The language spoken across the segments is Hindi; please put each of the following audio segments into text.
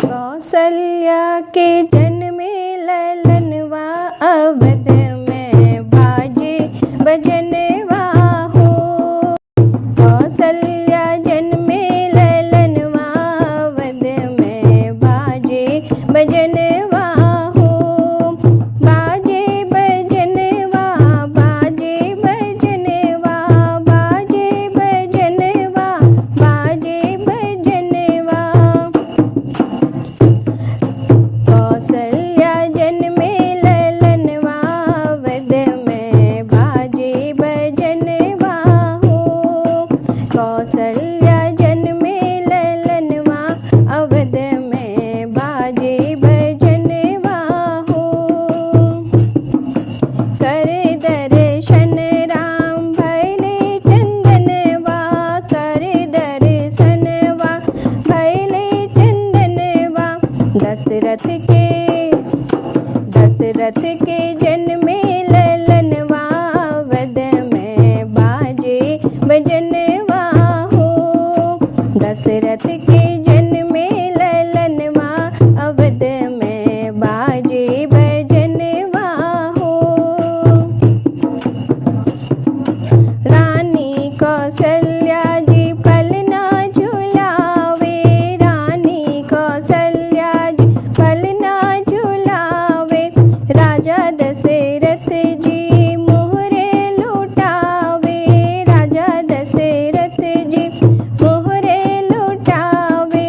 कौशल्या के जन्मे ललनवा अवध में बाजे बजनवा हो। कौशल्या जन्मे ललनवा अवध में बाजे बजनवा हो। बाजे बजनवा बाजे बजनवा बाजे बजनवा बाजे बजनवा। कौशल्या जन्मे ललनवा अवध में बाजे बजनवा हो। कौशल्या जन्मे ललनवा अवध में बाजे बजनवा हो। कर दर्शन राम भैले चंदनवा कर दर्शनवा भैले चंदनवा। दशरथ के जन्मे ललनवा अवध में बाजे बजनवा हो। दशरथ के जन्मे ललनवा अवध में बाजे बजनवा हो। रानी कौशल्या जी पलना झुलावे रानी कौशल्या जी पलना झुलावे। राजा दशरथ जी मोहरे लुटावे राजा दशरथ जी मोहरे लुटावे।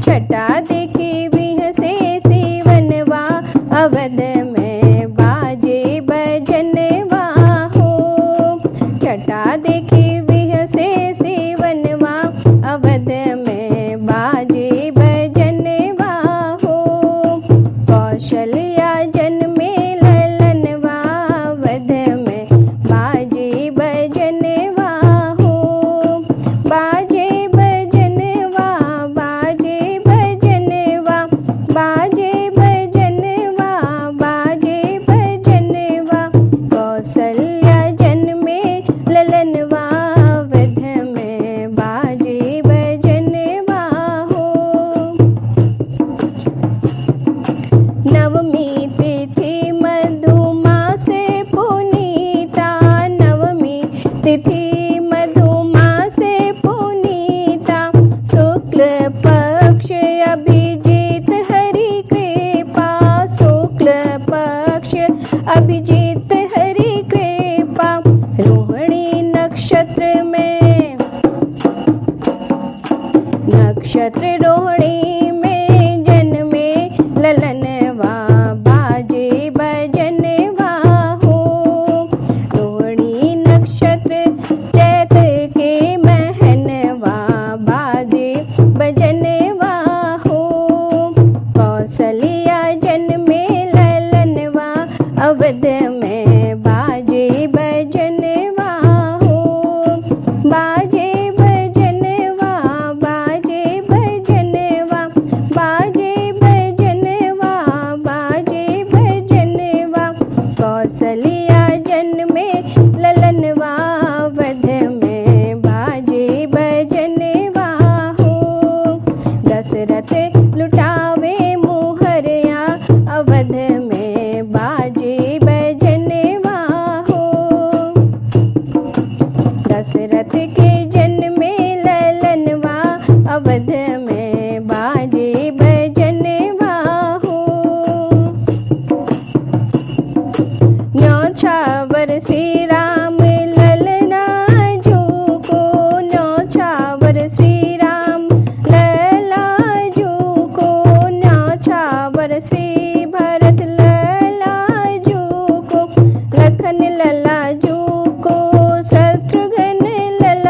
छटा देखी बिहसे सीवनवा अवध में बाजे बजनवा हो। छटा देखी बिहसे सीवनवा अवध में बाजे बजनवा हो। कौशल्या जन्मे ललनवा अवध में बाजे बजनवा हो। बाजे बजनवा बाजे बजनवा बाजे बजनवा बाजे बजनवा। कौशल्या जन्मे ललनवा अवध में बाजे बजनवा हो। नवमी तिथि मधुमासे पुनीता नवमी तिथि मधुमासे पुनीता। शुक्ल पक्ष अभिजीत हरि कृपा शुक्ल पक्ष अभिजीत हरि कृपा। रोहिणी नक्षत्र रोहिणी में जन्मे ललनवा बाजे बजनवा हो। रोहिणी नक्षत्र चैत के महनवा बाजे बजनवा हो। कौशल्या जन्मे ललनवा अवध में बाजे बजनवा हो। बाजे बजनवा बाजे बजनवा बाजे बजनवा बाजे बजनवा। कौशल्या जन्मे ललनवा अवध में बाजे बजनवा हो। दशरथ लुटावे मोहरिया अवध में बाजे बजनवा हो। दशरथ के जन्मे ललनवा अवध में बाजे बजनवा हो। न्योछावर श्री राम ललना झूको न्योछावर श्री राम लला झूको। न्योछावर श्री भरत लला झूको। लखन लला झूको शत्रुघ्न लला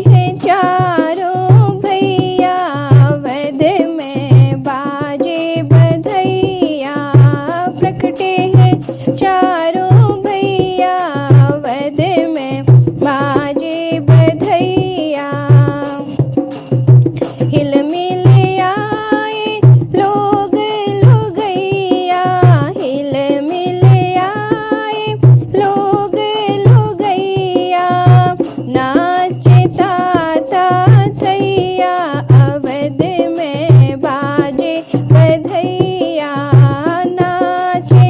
हैं चारों भैया, अवध में बाजे बधैया। प्रकटे हैं चारों भैया, अवध में बाजे बधैया। हिल मिल आए लोग लुगैया, हिल मिल आए लोग लुगैया। नाचे ताता थैया, अवध में बाजे बधैया। नाचे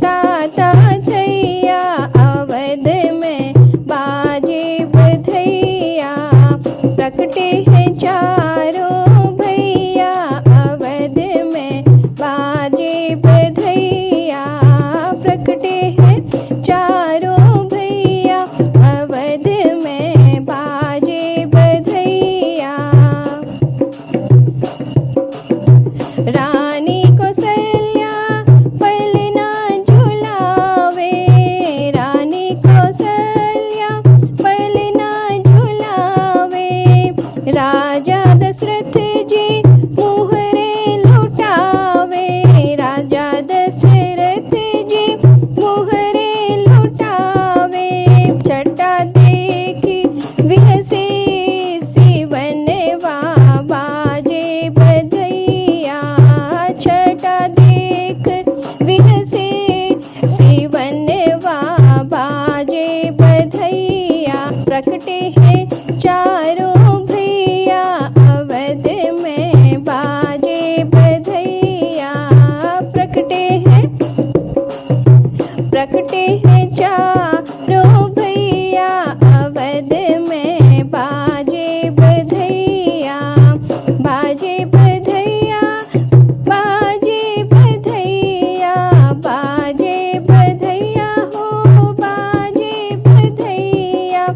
ताता थैया, अवध में बाजे बधैया। प्रकटे हैं चारों भैया, अवध में बाजे बधैया। प्रकटे हैं चारों भैया, अवध में बाजे बधैया। रानी कौसल्या पलना झुलावे, रानी कौसल्या पलना झुलावे। राजा दशरथ जी मुहरे लुटावे, राजा दशरथ जी मुहरे लुटावे। छटा देखी विहसे सिवनवा, बाजे बधैया। छटा देख विहसे सिवनवा, बाजे बधैया। प्रकटे हैं चारों भैया, अवध में बाजे बधैया। प्रकटे हैं चारों भैया, अवध में बाजे बधैया। बाजे बधैया, बाजे बधैया, बाजे बधैया हो, बाजे बधैया।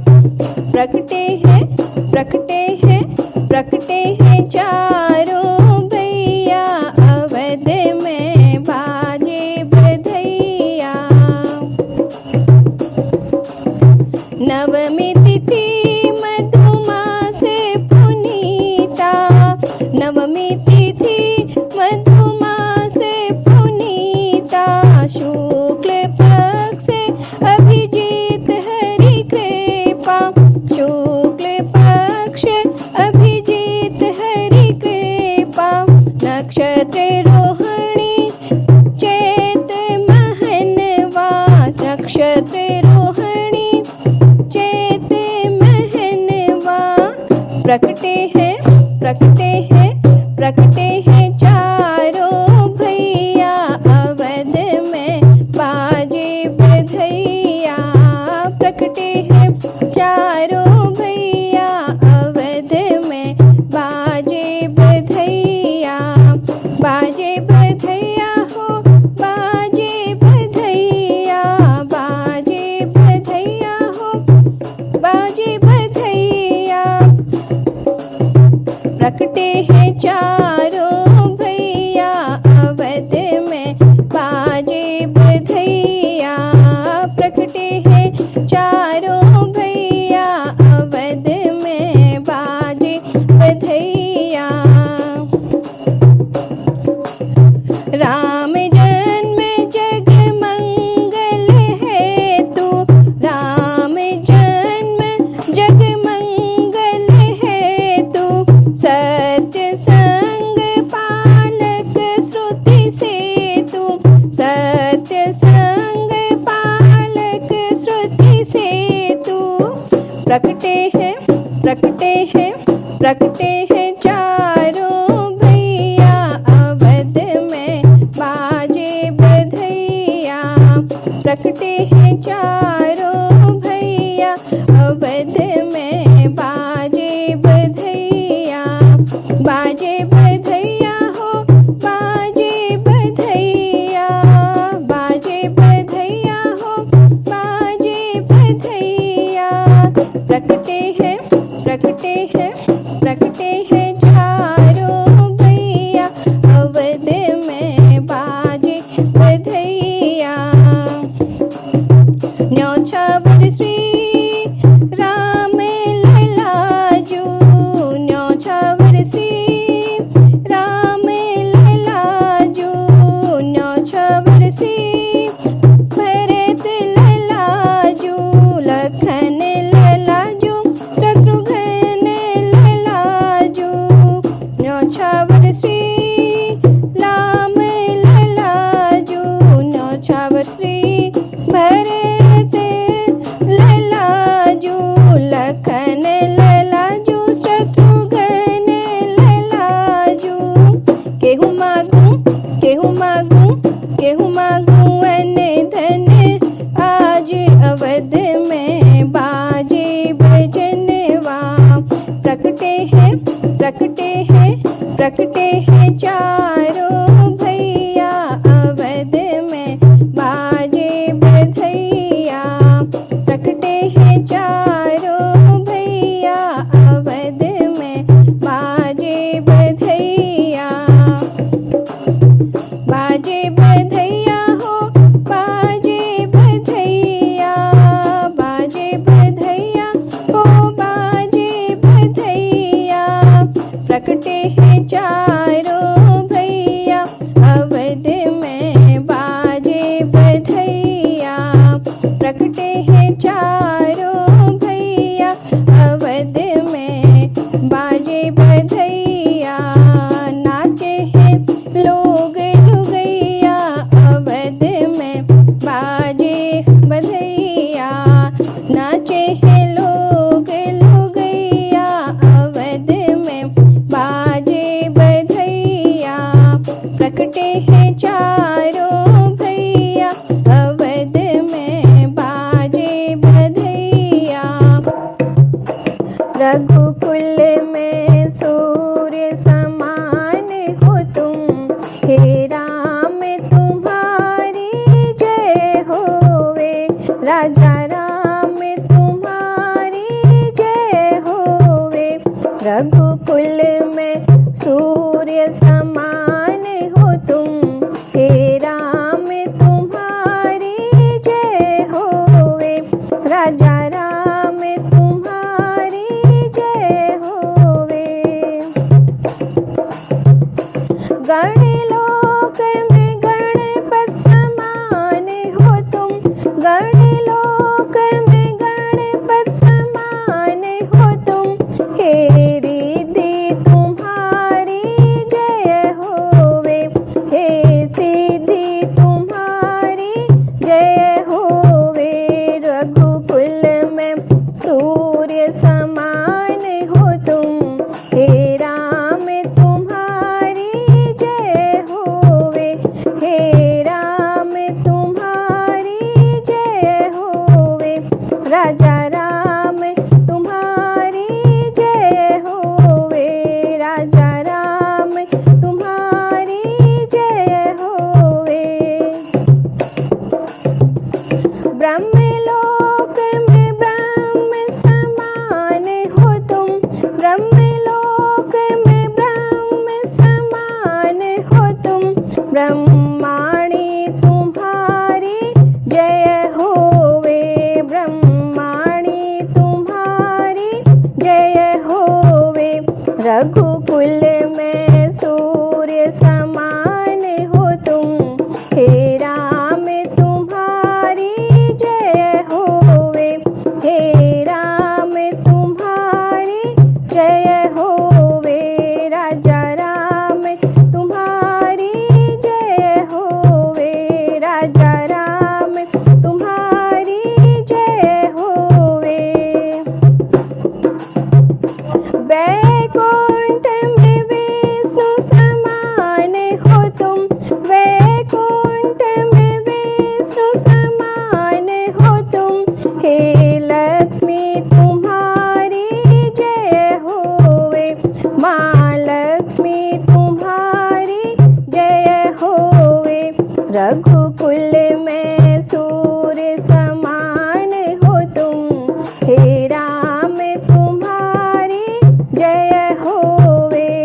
प्रकटे हैं चारों भैया, अवध में बाजे बधैया। नवमी तिथि मधुमास पुनीता, नवमी तिथि मधुमास पुनीता। शुक्ल पक्ष अभिजीत हरि कृपा, शुक्ल पक्ष अभिजीत हरि कृपा। नक्षत्र रोहिणी चैत महनवा, नक्षत्र रोहिणी चैत महनवा। प्रकटे हैं चारों भैया, अवध में बाजे बधैया। प्रकटे हैं चारों भैया, अवध में बाजे बधैया। बाजे बधैया हो, बाजे बधैया, बाजे बधैया हो, बाजे बधैया। प्रकटे हैं चारों भैया, अवध में बाजे बधैया। प्रकटे हैं चारों भैया, अवध में बाजे बधैया। राम जन्म जग मंगल हेतु, राम जन्म जग मंगल हेतु। सत्य संग पालक श्रुति सेतु, सत्य संग पालक श्रुति सेतु। प्रकटे हैं चारों भैया, अवध में बाजे बधैया। प्रकटे हैं चारों भैया, अवध में बाजे बधैया। बाजे बधैया हो, बाजे बधैया, बाजे बधैया हो, बाजे बधैया। प्रकटे हैं चारों भैया, अवध में बाजे बधैया। न्योछावर श्री राम लला प्रकटे हैं चारों भैया अवध में बाजे बधैया। प्रकटे हैं चारों भैया अवध में बाजे बधैया। बाजे बधैया हो बाजे बधैया, बाजे बधैया हो बाजे बधैया। प्रकटे हैं चारों भैया अवध में बाजे बधैया। प्रकटे हैं चारों भैया अवध में बाजे बधैया। नाचे हैं लोग लुगैया अवध में बाजे बधैया। नाचे हैं लोग लुगैया अवध में बाजे बधैया। प्रकटे हैं चारों भैया अवध में बाजे बधैया। रघुकुल में सूर्य समान हो तुम, हे राम तुम्हारी जय होवे। राजा राम तुम्हारी जय होवे। रघुकुल में सूर्य समान हो तुम, हे राम तुम्हारी जय होवे। राजा राम तुम्हारी जय होवे। गणलोक में गणपत समान हो तुम, गणलोक में गणपत समान हो तुम। हे रिद्धि तुम्हारी जय होवे। हे सिद्धि तुम्हारी जय होवे। रघुकुल में सूर्य समान हो तुम, हे राम तुम्हारी जय होवे। हे राम तुम्हारी जय होवे। राजा राम तुम्हारी जय होवे। राजा राम तुम्हारी जय होवे। ब्रह्मलोक में ब्रह्म समान हो तुम, ब्रह्मलोक में ब्रह्म समान हो तुम। ब्रह्माणी तुम्हारी जय होवे। ब्रह्माणी तुम्हारी जय होवे। रघुकुल में सूर्य समान हो तुम, हे राम तुम्हारी जय होवे। हे राम तुम्हारी जय होवे। राजा राम तुम्हारी जय होवे। राजा राम तुम्हारी जय होवे। वैकुंठ में विष्णु समान हो तुम, वैकुंठ में विष्णु समान हो तुम। हे लक्ष्मी तुम्हारी जय होवे। माँ लक्ष्मी तुम्हारी जय होवे। रघुकुल में सूर्य समान हो तुम, हे राम तुम्हारी जय होवे।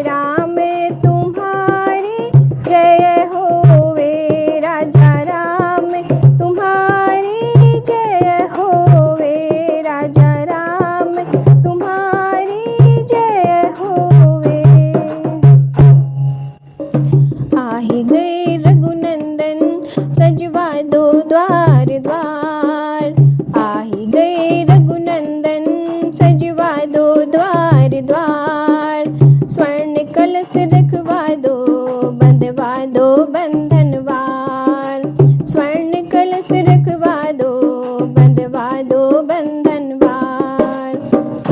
राम तुम्हारी जय होवे, राजा राम तुम्हारी जय होवे, राजा राम तुम्हारी जय होवे। आहि गए रघुनंदन सजवा दो द्वार द्वार, आहि गए रघुनंदन सजवा दो द्वार द्वार, स्वर्ण कलश रखवा दो बंधवा दो बंधनवार, स्वर्ण कलश रखवा दो बंधवा दो बंधनवार।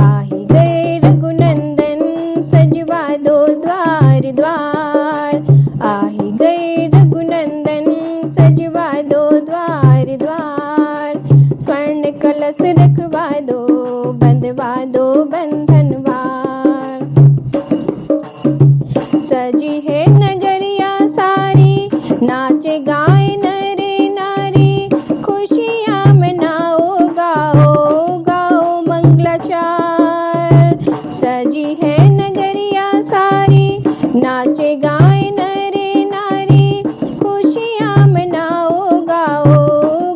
आहि गए रघुनंदन सजवा दो द्वार द्वार, आहि गए रघुनंदन सजवा दो द्वार द्वार, स्वर्ण कलश रखवा दो बंधवा दो बंधनवार। सजी है नगरिया सारी नाचे गाए नरे नारी, खुशियाँ मनाओ गाओ गाओ मंगलाचार। सजी है नगरिया सारी नाचे गाए नरे नारी, खुशियाँ मनाओ गाओ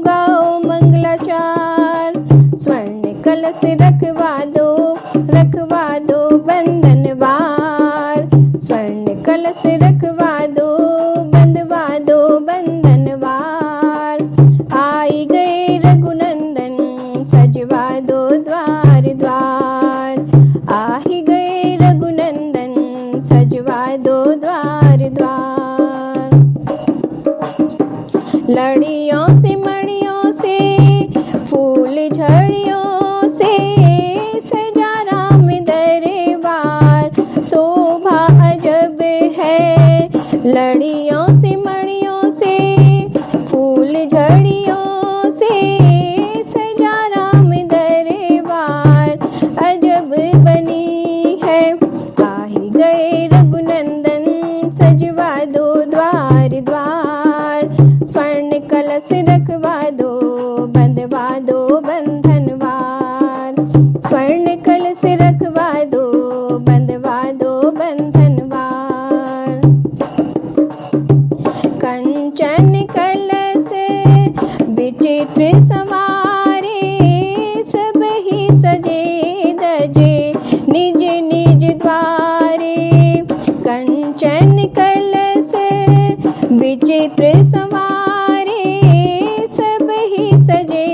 गाओ मंगलाचार। स्वर्ण कलश रखवा दो बंधनवार, स्वर्ण कलश रखवा दो बंधवा दो बंधनवार। आई गए रघुनंदन सजवा दो द्वार द्वार, आहि गए रघुनंदन सजवा दो द्वार द्वार। लड़ियों से मणियों से फूल झड़ियों से सजा राम दरबार, शोभा अजब है। लड़ियों से मणियों से फूल झड़ियों से सजा राम दरबार, अजब बनी है। आहि गए रघुनंदन सजवा दो द्वार द्वार, स्वर्ण कलश रखवा दो बंधवा दो बंधनवार, स्वर्ण कलश रखवा दो बंधवा दो बंधनवार। कंचन कलश विचित्र सवारे, सब ही सजे धजे निज निज द्वारे। कंचन कलश विचित्र सवारे, सब ही सजे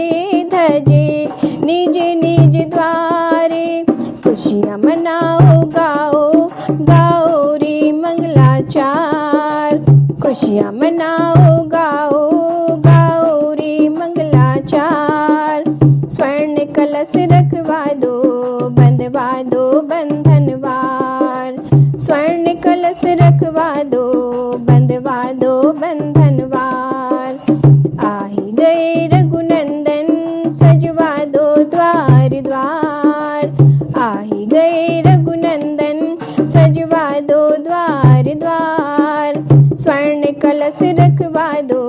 धजे निज निज द्वारे। खुशियाँ मनाओ गाओ गाओ रे मंगलाचार, खुशियाँ मनाओ गाओ गाओ रे मंगलाचार। स्वर्ण कलश रखवा दो बंधवा दो बंधनवार, स्वर्ण कलश रखवा दो बंधवा दो बंधनवार। आहि गए रघुनंदन सजवा दो द्वार द्वार, आहि गए रघुनंदन सजवा दो द्वार द्वार, स्वर्ण कलश रखवा दो